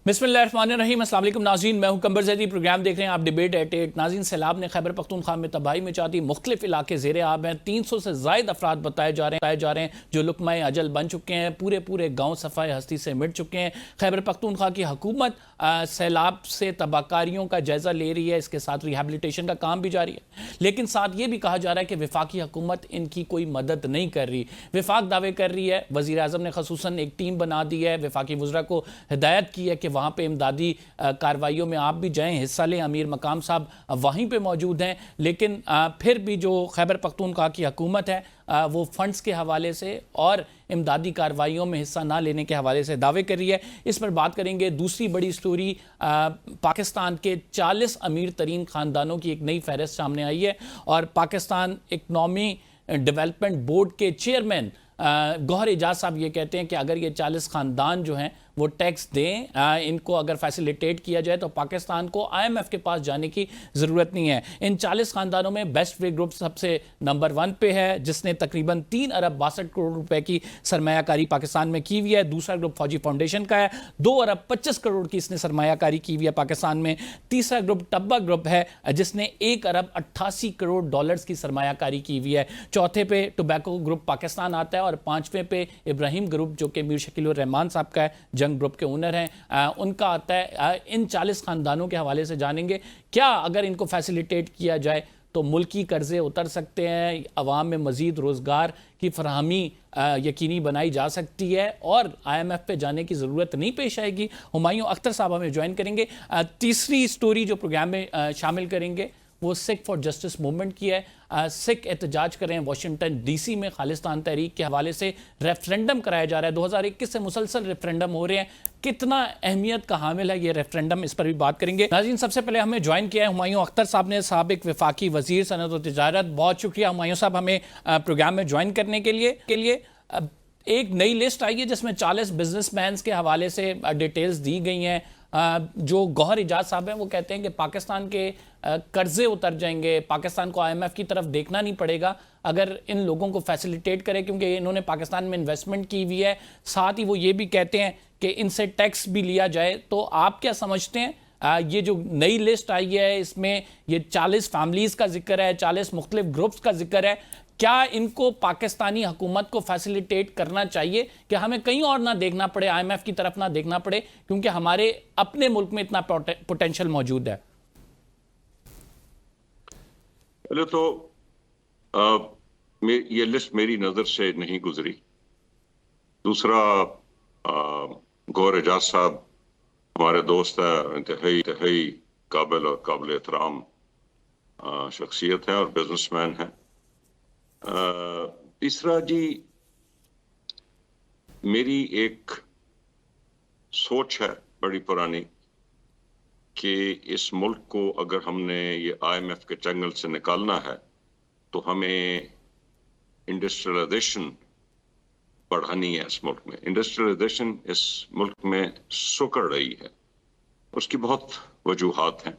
बिस्मिल्लाहिर्रहमानिर्रहीम। अस्सलाम वालेकुम नाज़रीन, मैं हूं कंबर ज़ैदी। प्रोग्राम देख रहे हैं आप डिबेट एट 8। नाज़रीन, सैलाब ने खैबर पख्तूनख्वा में तबाही मचा दी। मुख्तलिफ इलाके ज़ेरे आब हैं। 300 से ज़ायद अफराद बताए जा रहे हैं जो लुकमाए अजल बन चुके हैं। पूरे गाँव सफ़ाए हस्ती से मिट चुके हैं। खैबर पख्तूनख्वा की हुकूमत सैलाब से तबाहकारियों का जायज़ा ले रही है, इसके साथ रिहैबिलिटेशन का काम भी जारी है, लेकिन साथ ये भी कहा जा रहा है कि वफाकी हुकूमत इनकी कोई मदद नहीं कर रही। वफाक दावे कर रही है, वज़ीर आज़म ने खसूसन एक टीम बना दी है, वफाकी वज़रा को हिदायत की है कि वहाँ पे इमदादी कार्रवाइयों में आप भी जाएं, हिस्सा लें। अमीर मकाम साहब वहीं पे मौजूद हैं, लेकिन फिर भी जो खैबर पख्तूनख्वा की हुकूमत है वो फंड्स के हवाले से और इमदादी कार्रवाइयों में हिस्सा ना लेने के हवाले से दावे कर रही है। इस पर बात करेंगे। दूसरी बड़ी स्टोरी, पाकिस्तान के 40 अमीर तरीन ख़ानदानों की एक नई फहरिस्त सामने आई है और पाकिस्तान इकनॉमी डेवलपमेंट बोर्ड के चेयरमैन गौहर एजाज साहब ये कहते हैं कि अगर ये 40 ख़ानदान जो हैं वो टैक्स दें, इनको अगर फैसिलिटेट किया जाए तो पाकिस्तान को IMF के पास जाने की ज़रूरत नहीं है। इन 40 ख़ानदानों में बेस्ट वे ग्रुप सबसे नंबर 1 पे है, जिसने तकरीबन 3 अरब 62 करोड़ रुपए की सरमायाकारी पाकिस्तान में की हुई है। दूसरा ग्रुप फौजी फाउंडेशन का है, 2 अरब 25 करोड़ की इसने सरमायाकारी की हुई है पाकिस्तान में। तीसरा ग्रुप टब्बा ग्रुप है, जिसने 1 अरब 88 करोड़ डॉलर्स की सरमायाकारी की हुई है। चौथे पे टोबैको ग्रुप पाकिस्तान आता है और 5वें पे इब्राहिम ग्रुप, जो कि मीर शकील रहमान साहब का है, जंग ग्रुप के ओनर हैं, उनका आता है। इन 40 ख़ानदानों के हवाले से जानेंगे क्या अगर इनको फैसिलिटेट किया जाए तो मुल्की कर्जे उतर सकते हैं, अवाम में मज़ीद रोज़गार की फराहमी यकीनी बनाई जा सकती है और IMF पे जाने की ज़रूरत नहीं पेश आएगी। हुमायूं अख्तर साहब हमें ज्वाइन करेंगे। तीसरी स्टोरी जो प्रोग्राम में शामिल करेंगे वो सिख फॉर जस्टिस मूवमेंट की है। सिख एहतजाज करें वाशिंगटन DC में खालिस्तान तहरीक के हवाले से रेफरेंडम कराया जा रहा है। 2021 से मुसलसल रेफरेंडम हो रहे हैं, कितना अहमियत का हामिल है ये रेफरेंडम, इस पर भी बात करेंगे। नाज़रीन, सबसे पहले हमें ज्वाइन किया है हुमायूं अख्तर साहब ने, साबिक वफाकी वज़ीर सनअत व तिजारत। बहुत शुक्रिया हुमायूं साहब हमें प्रोग्राम में ज्वाइन करने के लिए। एक नई लिस्ट आई है जिसमें 40 बिजनेसमैन के हवाले से डिटेल्स दी गई हैं। जो गौहर एजाज साहब हैं वो कहते हैं कि पाकिस्तान के कर्जे उतर जाएंगे, पाकिस्तान को IMF की तरफ देखना नहीं पड़ेगा अगर इन लोगों को फैसिलिटेट करें, क्योंकि इन्होंने पाकिस्तान में इन्वेस्टमेंट की हुई है। साथ ही वो ये भी कहते हैं कि इनसे टैक्स भी लिया जाए। तो आप क्या समझते हैं, ये जो नई लिस्ट आई है इसमें ये 40 फैमिलीज़ का जिक्र है, 40 मुख्तलिफ ग्रुप्स का जिक्र है, क्या इनको पाकिस्तानी हुकूमत को फैसिलिटेट करना चाहिए कि हमें कहीं और ना देखना पड़े, IMF की तरफ ना देखना पड़े, क्योंकि हमारे अपने मुल्क में इतना पोटेंशियल मौजूद है? पहले तो ये लिस्ट मेरी नज़र से नहीं गुजरी। दूसरा, गौहर एजाज साहब हमारे दोस्त है, इंतहाई काबिल और काबिल एहतराम शख्सियत है और बिजनेसमैन है। तीसरा जी, मेरी एक सोच है बड़ी पुरानी कि इस मुल्क को अगर हमने ये IMF के चंगल से निकालना है तो हमें इंडस्ट्रियलाइजेशन बढ़ानी है। इस मुल्क में इंडस्ट्रियलाइजेशन इस मुल्क में सुकड़ रही है, उसकी बहुत वजूहात हैं।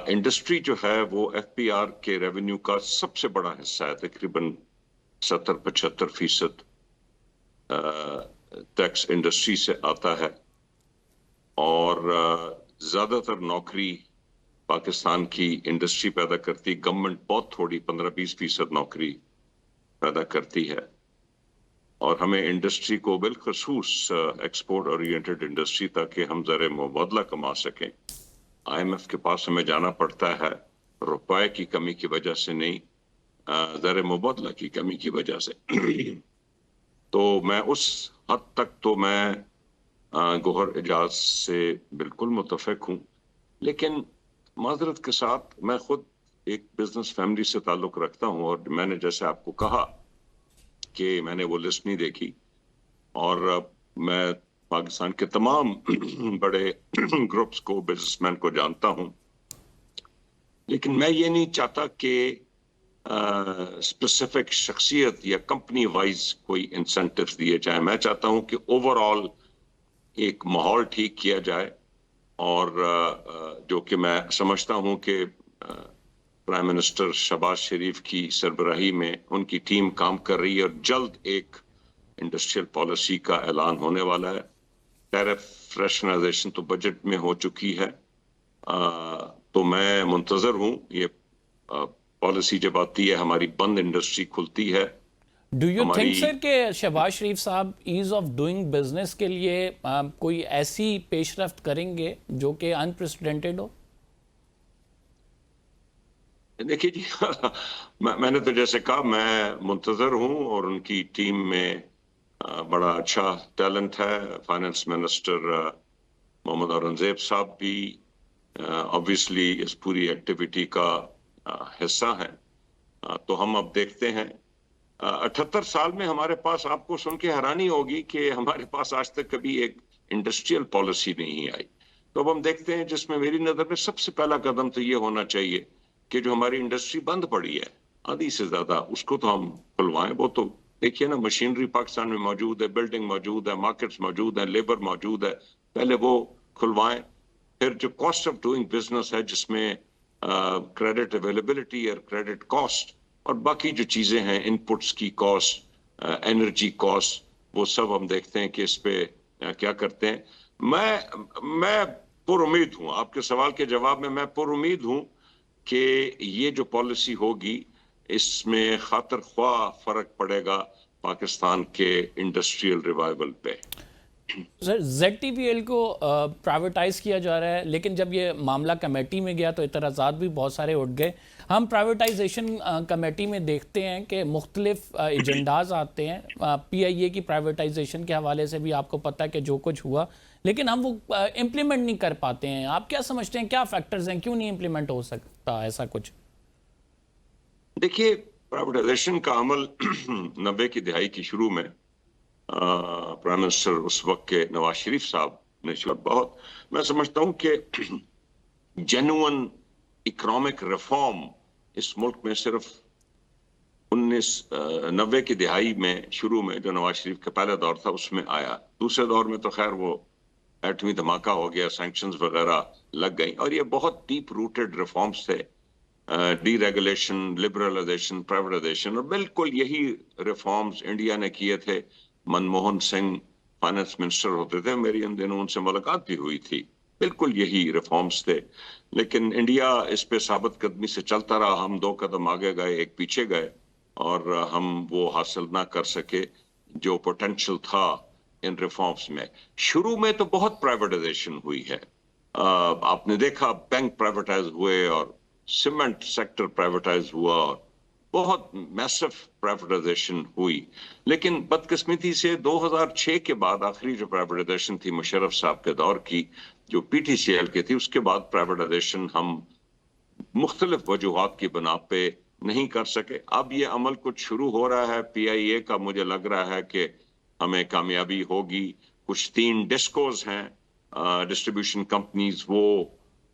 इंडस्ट्री जो है वो FPR के रेवेन्यू का सबसे बड़ा हिस्सा है, तकरीबन 70-75% टैक्स इंडस्ट्री से आता है और ज़्यादातर नौकरी पाकिस्तान की इंडस्ट्री पैदा करती, गवर्नमेंट बहुत थोड़ी 15-20% नौकरी पैदा करती है। और हमें इंडस्ट्री को बिलखसूस एक्सपोर्ट ओरिएंटेड इंडस्ट्री, ताकि हम ज़र मुबादला कमा सकें। IMF के पास हमें जाना पड़ता है रुपए की कमी की वजह से नहीं, ज़र मुबादला की कमी की वजह से। तो मैं उस हद तक तो मैं गौहर एजाज से बिल्कुल मुतफिक हूँ, लेकिन माजरत के साथ मैं खुद एक बिजनेस फैमिली से ताल्लुक़ रखता हूँ और मैंने जैसे आपको कहा कि मैंने वो लिस्ट नहीं देखी और मैं पाकिस्तान के तमाम बड़े ग्रुप्स को, बिजनेसमैन को जानता हूं, लेकिन मैं ये नहीं चाहता कि स्पेसिफिक शख्सियत या कंपनी वाइज कोई इंसेंटिव्स दिए जाए। मैं चाहता हूं कि ओवरऑल एक माहौल ठीक किया जाए और जो कि मैं समझता हूं कि प्राइम मिनिस्टर शहबाज शरीफ की सरबराही में उनकी टीम काम कर रही है और जल्द एक इंडस्ट्रियल पॉलिसी का ऐलान होने वाला है। टैरिफ रैशनलाइजेशन तो बजट में हो चुकी है, तो मैं मुंतजर हूं ये पॉलिसी जब आती है, हमारी बंद इंडस्ट्री खुलती है। डू यू थिंक हमारी सर कि शहबाज शरीफ साहब ईज ऑफ डूइंग बिजनेस के लिए कोई ऐसी पेशरफ्त करेंगे जो कि अनप्रेसिडेंटेड हो? देखिए जी, मैंने तो जैसे कहा मैं मुंतजर हूं, और उनकी टीम में बड़ा अच्छा टैलेंट है। फाइनेंस मिनिस्टर मोहम्मद औरंगजेब साहब भी ऑब्वियसली इस पूरी एक्टिविटी का हिस्सा है। तो हम अब देखते हैं, 78 साल में हमारे पास, आपको सुन के हैरानी होगी कि हमारे पास आज तक कभी एक इंडस्ट्रियल पॉलिसी नहीं आई। तो अब हम देखते हैं, जिसमें मेरी नजर में सबसे पहला कदम तो ये होना चाहिए कि जो हमारी इंडस्ट्री बंद पड़ी है आधी से ज्यादा, उसको तो हम खुलवाएं। वो तो देखिए ना, मशीनरी पाकिस्तान में मौजूद है, बिल्डिंग मौजूद है, मार्केट्स मौजूद है, लेबर मौजूद है, पहले वो खुलवाएं। फिर जो कॉस्ट ऑफ डूइंग बिजनेस है, जिसमें क्रेडिट अवेलेबिलिटी और क्रेडिट कॉस्ट और बाकी जो चीजें हैं, इनपुट्स की कॉस्ट, एनर्जी कॉस्ट, वो सब हम देखते हैं कि इस पे क्या करते हैं। मैं पुरुमीद हूं, आपके सवाल के जवाब में मैं पुरुमीद हूं कि ये जो पॉलिसी होगी, इसमें खातिर ख्वाह फर्क पड़ेगा पाकिस्तान के इंडस्ट्रियल रिवाइवल पे। सर ZTPL को प्राइवेटाइज किया जा रहा है, लेकिन जब ये मामला कमेटी में गया तो इतराज़ात भी बहुत सारे उठ गए। हम प्राइवेटाइजेशन कमेटी में देखते हैं कि मुख्तलिफ एजेंडाज आते हैं, PIA की प्राइवेटाइजेशन के हवाले से भी आपको पता है कि जो कुछ हुआ, लेकिन हम वो इम्प्लीमेंट नहीं कर पाते हैं। आप क्या समझते हैं, क्या फैक्टर्स हैं, क्यों नहीं इम्प्लीमेंट हो सकता ऐसा कुछ? देखिए, प्राइवेटाइजेशन का अमल 90 की दहाई की शुरू में प्राइम मिनिस्टर उस वक्त के नवाज शरीफ साहब ने शुरू, बहुत मैं समझता हूं कि जेन्युइन इकोनॉमिक रिफॉर्म इस मुल्क में सिर्फ 90 की दिहाई में शुरू में, जो नवाज शरीफ का पहला दौर था, उसमें आया। दूसरे दौर में तो खैर वो एटमी धमाका हो गया, सैंक्शंस वगैरह लग गई, और ये बहुत डीप रूटेड रिफॉर्म्स थे, डीरेगुलेशन, लिबरलाइजेशन, प्राइवेटाइजेशन, और बिल्कुल यही रिफॉर्म्स इंडिया ने किए थे। मनमोहन सिंह फाइनेंस मिनिस्टर होते थे, मेरी इन दिनों उनसे मुलाकात भी हुई थी, बिल्कुल यही रिफॉर्म्स थे। लेकिन इंडिया इस पे साबित कदमी से चलता रहा, हम 2 कदम आगे गए, 1 पीछे गए, और हम वो हासिल ना कर सके जो पोटेंशियल था इन रिफॉर्म्स में। शुरू में तो बहुत प्राइवेटाइजेशन हुई है, आपने देखा बैंक प्राइवेटाइज हुए, और सीमेंट सेक्टर प्राइवेटाइज हुआ, और बहुत मैसिव प्राइवेटाइजेशन हुई। लेकिन बदकिस्मती से 2006 के बाद आखिरी जो प्राइवेटाइजेशन थी मुशर्रफ साहब के दौर की, जो PTCL की थी, उसके बाद प्राइवेटाइजेशन हम मुख्तलिफ वजूहात की बना पे नहीं कर सके। अब ये अमल कुछ शुरू हो रहा है PIA का, मुझे लग रहा है कि हमें कामयाबी होगी। कुछ 3 डिस्कोज हैं, डिस्ट्रीब्यूशन कंपनीज, वो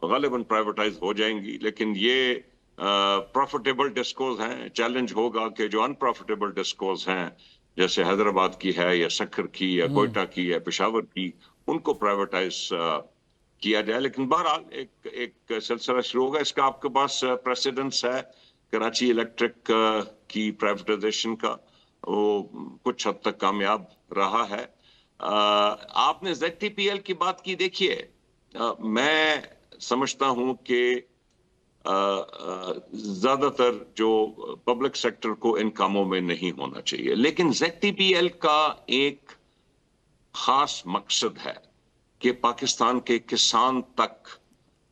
गालिबन प्राइवेटाइज हो जाएंगी, लेकिन ये प्रॉफिटेबल डिस्कोज हैं। चैलेंज होगा कि जो अनप्रॉफिटेबल डिस्कोज हैं, जैसे हैदराबाद की है, या सक्खर की, या कोयटा की, या पेशावर की, उनको प्राइवेटाइज किया जाए। लेकिन बहरहाल एक सिलसिला शुरू होगा। इसका आपके पास प्रेसिडेंस है कराची इलेक्ट्रिक की प्राइवेटाइजेशन का, वो कुछ हद तक कामयाब रहा है। आपने ZTPL की बात की, देखिए मैं समझता हूं कि ज्यादातर जो पब्लिक सेक्टर को इन कामों में नहीं होना चाहिए, लेकिन ZTPL का एक खास मकसद है कि पाकिस्तान के किसान तक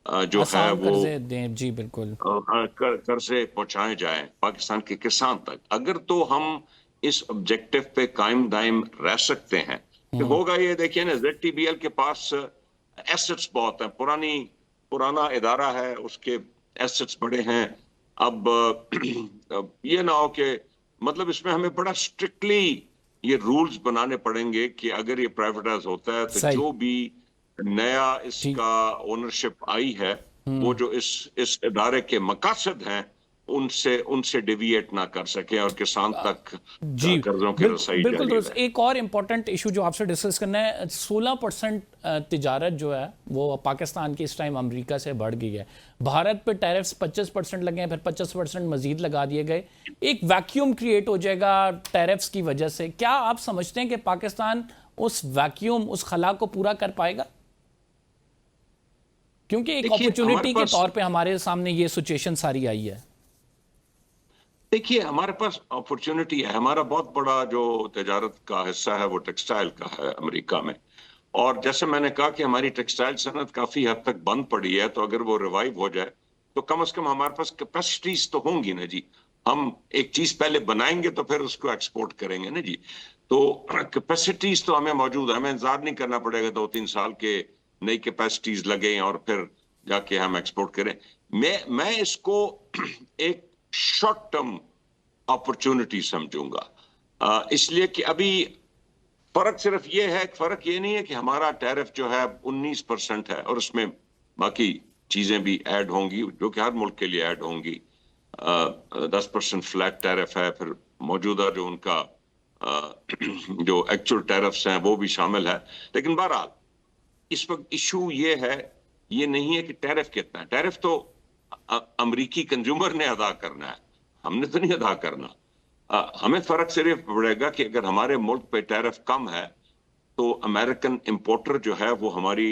जो है वो कर्जे दें। जी बिल्कुल, कर्जे पहुंचाए जाएं पाकिस्तान के किसान तक। अगर तो हम इस ऑब्जेक्टिव पे कायम दायम रह सकते हैं, तो होगा ये, देखिए ना, ZTPL के पास एसेट्स बहुत हैं, पुराना इदारा है, उसके एसेट्स बड़े हैं। अब ये ना हो कि, मतलब इसमें हमें बड़ा स्ट्रिक्टली ये रूल्स बनाने पड़ेंगे कि अगर ये प्राइवेटाइज होता है तो जो भी नया इसका ओनरशिप आई है, वो जो इस इदारे के मकासद हैं उनसे डिविएट ना कर सके और किसान तक जी कर्जों की रसाई बिल्कुल जारी दोस्त, रहे। एक और इम्पोर्टेंट इशू जो आपसे डिस्कस करना है, 16% तिजारत जो है वो पाकिस्तान की इस टाइम अमेरिका से बढ़ गई है। भारत पे टैरिफ्स 25% लगे हैं, फिर 50% मजीद लगा दिए गए। एक वैक्यूम क्रिएट हो जाएगा टैरिफ्स की वजह से। क्या आप समझते हैं कि पाकिस्तान उस वैक्यूम, उस खला को पूरा कर पाएगा? क्योंकि एक देखिए, अपॉर्चुनिटी के हमारे तौर पे हमारे सामने ये सिचुएशन सारी आई है। देखिए, हमारे पास अपॉर्चुनिटी है। हमारा बहुत बड़ा जो तजारत का हिस्सा है वो टेक्सटाइल का है अमेरिका में। और जैसे मैंने कहा कि हमारी टेक्सटाइल सनत काफी हद तक बंद पड़ी है, तो अगर वो रिवाइव हो जाए तो कम से कम हमारे पास कैपेसिटीज तो होंगी ना जी। हम एक चीज पहले बनाएंगे तो फिर उसको एक्सपोर्ट करेंगे ना जी। तो कैपेसिटीज तो हमें मौजूद है, हमें इंतजार नहीं करना पड़ेगा 2-3 साल के नई कैपेसिटीज लगे और फिर जाके हम एक्सपोर्ट करें। मैं इसको एक शॉर्ट टर्म अपॉर्चुनिटी समझूंगा, इसलिए कि अभी फर्क सिर्फ ये है, फर्क ये नहीं है कि हमारा टैरिफ जो है 19% है और उसमें बाकी चीजें भी ऐड होंगी जो कि हर मुल्क के लिए ऐड होंगी। 10% फ्लैट टैरिफ है, फिर मौजूदा जो उनका जो एक्चुअल टैरिफ्स हैं वो भी शामिल है। लेकिन बहरहाल इस वक्त इशू ये है, ये नहीं है कि टैरिफ कितना है। टैरिफ तो अमेरिकी कंज्यूमर ने अदा करना है, हमने तो नहीं अदा करना। हमें फर्क सिर्फ पड़ेगा कि अगर हमारे मुल्क पे टैरिफ कम है तो अमेरिकन इंपोर्टर जो है वो हमारी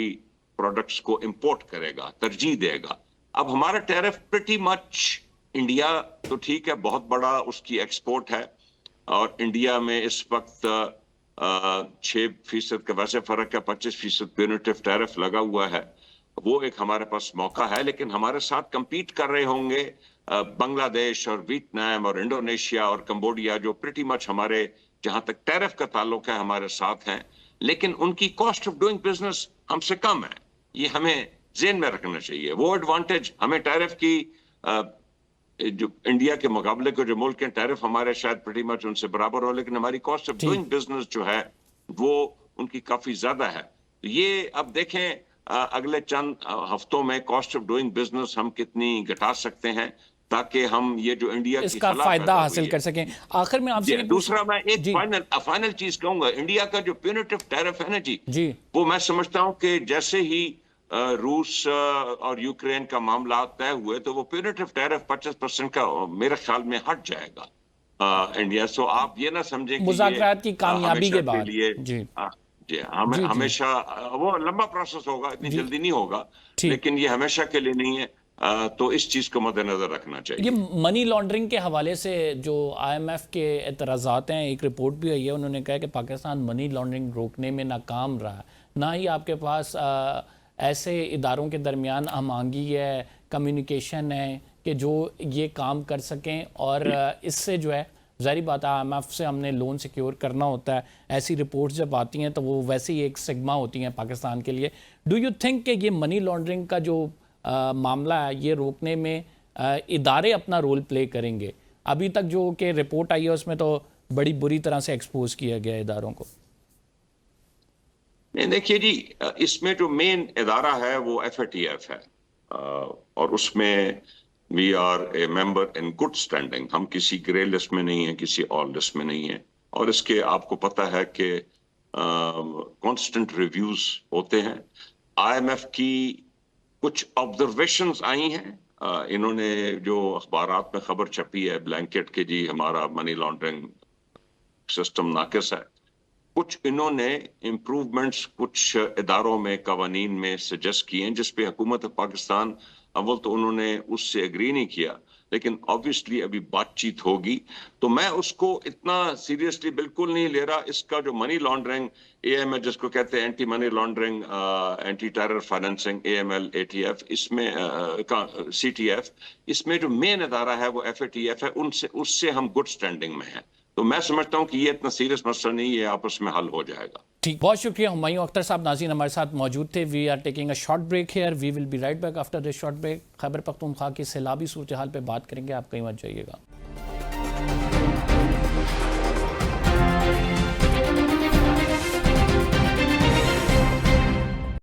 प्रोडक्ट्स को इंपोर्ट करेगा, तरजीह देगा। अब हमारा टैरिफ प्रिटी मच, इंडिया तो ठीक है बहुत बड़ा उसकी एक्सपोर्ट है और इंडिया में इस वक्त 6% का वैसे फर्क है, 25% प्यूनिटिव टैरिफ लगा हुआ है। वो एक हमारे पास मौका है, लेकिन हमारे साथ compete कर रहे होंगे बांग्लादेश और वियतनाम और इंडोनेशिया और कंबोडिया, जो प्रिटी मच हमारे जहां तक टैरिफ का ताल्लुक है हमारे साथ हैं, लेकिन उनकी कॉस्ट ऑफ डूइंग बिजनेस हमसे कम है। ये हमें ज़हन में रखना चाहिए। वो एडवांटेज हमें टैरिफ की जो इंडिया के मुकाबले के जो मुल्क हैं, टैरिफ हमारे शायद प्रिटी मच उनसे बराबर हो, लेकिन हमारी कॉस्ट ऑफ डूइंग बिजनेस जो है वो उनकी काफी ज्यादा है। ये अब देखें अगले चंद हफ्तों में कॉस्ट ऑफ डूइंग बिजनेस हम कितनी घटा सकते हैं ताकि हम ये जो इंडिया की इसका फायदा हासिल कर सकें। आखिर में आपसे दूसरा मैं एक फाइनल चीज कहूंगा, इंडिया का जो प्यूनिटिव टैरिफ है ना जी, वो मैं समझता हूं कि जैसे ही रूस और यूक्रेन का मामला तय हुए तो वो प्यूनिटिव टैरिफ 25% का मेरे ख्याल में हट जाएगा इंडिया। सो आप ये ना समझें कि मुज़ाकरात की कामयाबी के बाद जी हमेशा वो लंबा प्रोसेस होगा, इतनी जल्दी नहीं होगा, लेकिन ये हमेशा के लिए नहीं है। तो इस चीज को मद्देनजर रखना चाहिए। ये मनी लॉन्ड्रिंग के हवाले से जो IMF के एतराज़ात हैं, एक रिपोर्ट भी आई है, उन्होंने कहा कि पाकिस्तान मनी लॉन्ड्रिंग रोकने में नाकाम रहा, ना ही आपके पास ऐसे इदारों के दरमियान हमआहंगी है, कम्युनिकेशन है कि जो ये काम कर सकें। और इससे जो है ज़ाहिर बात है IMF से हमने लोन सिक्योर करना होता है। ऐसी रिपोर्ट्स जब आती हैं तो वो वैसे ही एक सिग्मा होती हैं पाकिस्तान के लिए। डू यू थिंक कि ये मनी लॉन्ड्रिंग का जो मामला है ये रोकने में इदारे अपना रोल प्ले करेंगे? अभी तक जो कि रिपोर्ट आई है उसमें तो बड़ी बुरी तरह से एक्सपोज किया गया इदारों को। देखिए जी, इसमें जो मेन इदारा है वो FATF है और उसमें we are a member in good standing. हम किसी ग्रे लिस्ट में नहीं है, किसी ऑल लिस्ट में नहीं है। और इसके आपको पता है कि कांस्टेंट रिव्यूज होते हैं। IMF की कुछ ऑब्जर्वेशंस आई हैं, इन्होंने जो अखबारात में खबर छपी है ब्लैंकेट के जी हमारा मनी लॉन्ड्रिंग सिस्टम नाकिस है, कुछ इन्होंने इम्प्रूवमेंट्स कुछ इदारों में कवानीन में सजेस्ट किए हैं जिस पे हुकूमत पाकिस्तान अव्वल तो उन्होंने उससे एग्री नहीं किया, लेकिन ऑब्वियसली अभी बातचीत होगी। तो मैं उसको इतना सीरियसली बिल्कुल नहीं ले रहा। इसका जो मनी लॉन्ड्रिंग AML जिसको कहते हैं anti money laundering anti terror financing AML ATF, इसमें CTF, इसमें जो मेन अदारा है वो FATF है, उससे हम गुड स्टैंडिंग में हैं। तो मैं समझता हूं कि ये इतना सीरियस मसला नहीं है, आपस में हल हो जाएगा। ठीक, बहुत शुक्रिया हुमायूं अख्तर साहब। नाज़रीन हमारे साथ मौजूद थे। We are taking a short break here, we will be right back after this short break. Khyber Pakhtunkhwa की सैलाबी सूरत हाल पे बात करेंगे, आप कहीं मत जाइएगा।